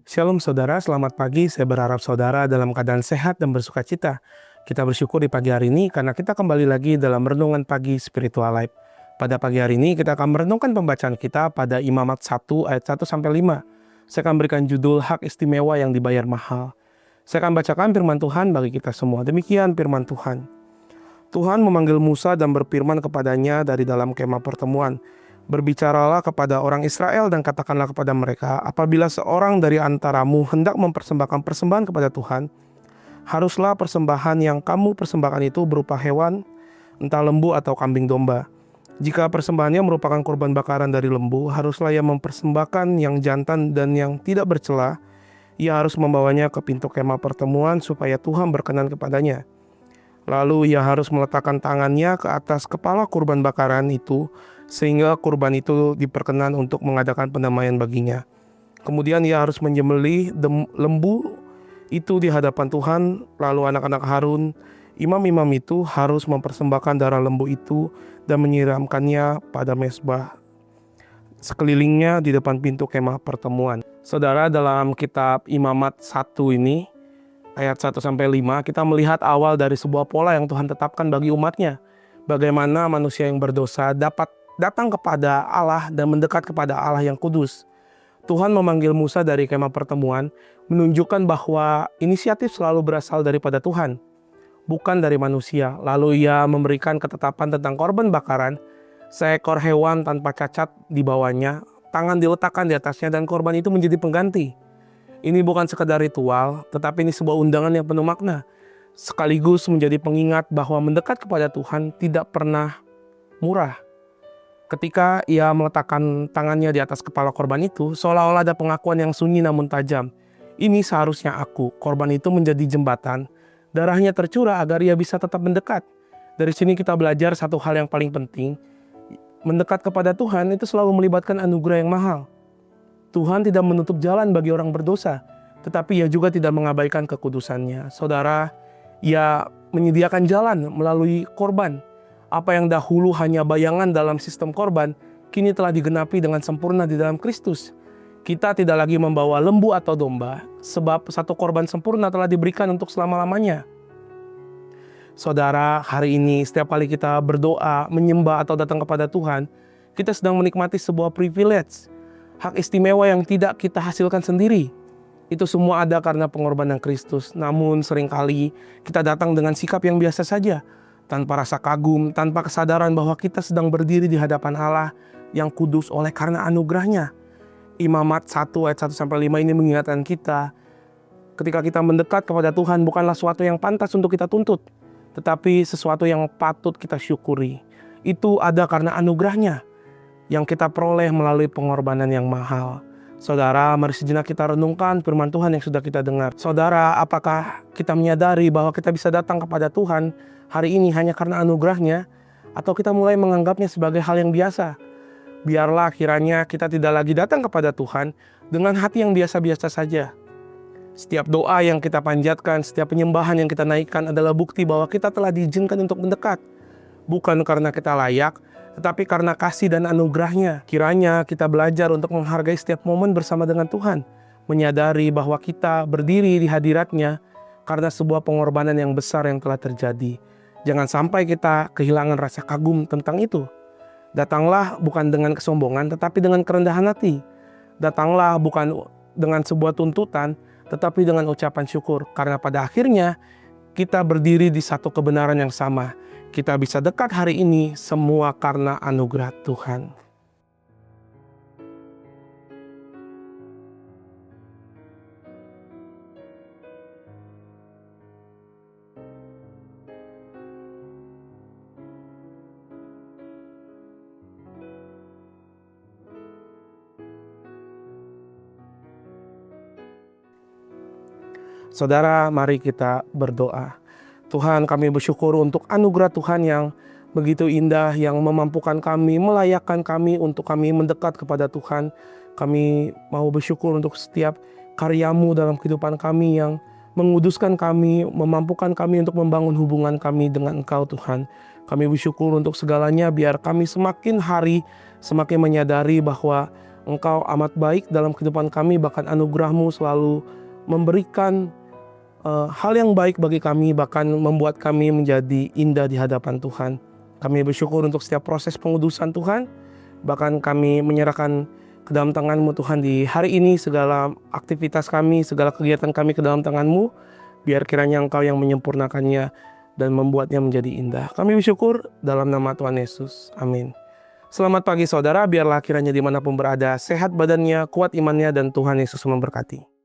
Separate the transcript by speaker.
Speaker 1: Shalom saudara, selamat pagi. Saya berharap saudara dalam keadaan sehat dan bersuka cita. Kita bersyukur di pagi hari ini karena kita kembali lagi dalam renungan pagi Spiritual Life. Pada pagi hari ini kita akan merenungkan pembacaan kita pada Imamat 1 ayat 1-5. Saya akan berikan judul Hak Istimewa yang Dibayar Mahal. Saya akan bacakan firman Tuhan bagi kita semua. Demikian firman Tuhan. Tuhan memanggil Musa dan berfirman kepadanya dari dalam kemah pertemuan. Berbicaralah kepada orang Israel dan katakanlah kepada mereka, apabila seorang dari antaramu hendak mempersembahkan persembahan kepada Tuhan, haruslah persembahan yang kamu persembahkan itu berupa hewan, entah lembu atau kambing domba. Jika persembahannya merupakan korban bakaran dari lembu, haruslah ia mempersembahkan yang jantan dan yang tidak bercela. Ia harus membawanya ke pintu kemah pertemuan supaya Tuhan berkenan kepadanya. Lalu ia harus meletakkan tangannya ke atas kepala kurban bakaran itu, sehingga kurban itu diperkenan untuk mengadakan pendamaian baginya. Kemudian ia harus menyembelih lembu itu di hadapan Tuhan. Lalu anak-anak Harun, imam-imam itu harus mempersembahkan darah lembu itu dan menyiramkannya pada mezbah sekelilingnya di depan pintu kemah pertemuan. Saudara, dalam kitab Imamat 1 ini, ayat 1-5, kita melihat awal dari sebuah pola yang Tuhan tetapkan bagi umatnya. Bagaimana manusia yang berdosa dapat datang kepada Allah dan mendekat kepada Allah yang kudus. Tuhan memanggil Musa dari kemah pertemuan, menunjukkan bahwa inisiatif selalu berasal daripada Tuhan, bukan dari manusia. Lalu ia memberikan ketetapan tentang korban bakaran, seekor hewan tanpa cacat dibawanya, tangan diletakkan di atasnya dan korban itu menjadi pengganti. Ini bukan sekadar ritual, tetapi ini sebuah undangan yang penuh makna, sekaligus menjadi pengingat bahwa mendekat kepada Tuhan tidak pernah murah. Ketika ia meletakkan tangannya di atas kepala korban itu, seolah-olah ada pengakuan yang sunyi namun tajam. Ini seharusnya aku. Korban itu menjadi jembatan. Darahnya tercurah agar ia bisa tetap mendekat. Dari sini kita belajar satu hal yang paling penting. Mendekat kepada Tuhan itu selalu melibatkan anugerah yang mahal. Tuhan tidak menutup jalan bagi orang berdosa, tetapi ia juga tidak mengabaikan kekudusannya. Saudara, ia menyediakan jalan melalui korban. Apa yang dahulu hanya bayangan dalam sistem korban, kini telah digenapi dengan sempurna di dalam Kristus. Kita tidak lagi membawa lembu atau domba, sebab satu korban sempurna telah diberikan untuk selama-lamanya. Saudara, hari ini setiap kali kita berdoa, menyembah atau datang kepada Tuhan, kita sedang menikmati sebuah privilege, hak istimewa yang tidak kita hasilkan sendiri. Itu semua ada karena pengorbanan Kristus. Namun seringkali kita datang dengan sikap yang biasa saja, tanpa rasa kagum, tanpa kesadaran bahwa kita sedang berdiri di hadapan Allah yang kudus oleh karena anugerahnya. Imamat 1 ayat 1-5 ini mengingatkan kita, ketika kita mendekat kepada Tuhan bukanlah sesuatu yang pantas untuk kita tuntut, tetapi sesuatu yang patut kita syukuri. Itu ada karena anugerahnya yang kita peroleh melalui pengorbanan yang mahal. Saudara, mari sejenak kita renungkan firman Tuhan yang sudah kita dengar. Saudara, apakah kita menyadari bahwa kita bisa datang kepada Tuhan hari ini hanya karena anugerahnya, atau kita mulai menganggapnya sebagai hal yang biasa? Biarlah kiranya kita tidak lagi datang kepada Tuhan dengan hati yang biasa-biasa saja. Setiap doa yang kita panjatkan, setiap penyembahan yang kita naikkan adalah bukti bahwa kita telah diizinkan untuk mendekat. Bukan karena kita layak, tetapi karena kasih dan anugerahnya. Kiranya kita belajar untuk menghargai setiap momen bersama dengan Tuhan, menyadari bahwa kita berdiri di hadiratnya karena sebuah pengorbanan yang besar yang telah terjadi. Jangan sampai kita kehilangan rasa kagum tentang itu. Datanglah bukan dengan kesombongan, tetapi dengan kerendahan hati. Datanglah bukan dengan sebuah tuntutan, tetapi dengan ucapan syukur. Karena pada akhirnya kita berdiri di satu kebenaran yang sama. Kita bisa dekat hari ini semua karena anugerah Tuhan. Saudara, mari kita berdoa. Tuhan, kami bersyukur untuk anugerah Tuhan yang begitu indah, yang memampukan kami, melayakkan kami untuk kami mendekat kepada Tuhan. Kami mau bersyukur untuk setiap karya-Mu dalam kehidupan kami yang menguduskan kami, memampukan kami untuk membangun hubungan kami dengan Engkau Tuhan. Kami bersyukur untuk segalanya, biar kami semakin hari semakin menyadari bahwa Engkau amat baik dalam kehidupan kami, bahkan anugerah-Mu selalu memberikan hal yang baik bagi kami, bahkan membuat kami menjadi indah di hadapan Tuhan. Kami bersyukur untuk setiap proses pengudusan Tuhan, bahkan kami menyerahkan ke dalam tangan-Mu Tuhan di hari ini, segala aktivitas kami, segala kegiatan kami ke dalam tangan-Mu, biar kiranya Engkau yang menyempurnakannya dan membuatnya menjadi indah. Kami bersyukur dalam nama Tuhan Yesus. Amin. Selamat pagi saudara, biarlah kiranya dimanapun berada, sehat badannya, kuat imannya, dan Tuhan Yesus memberkati.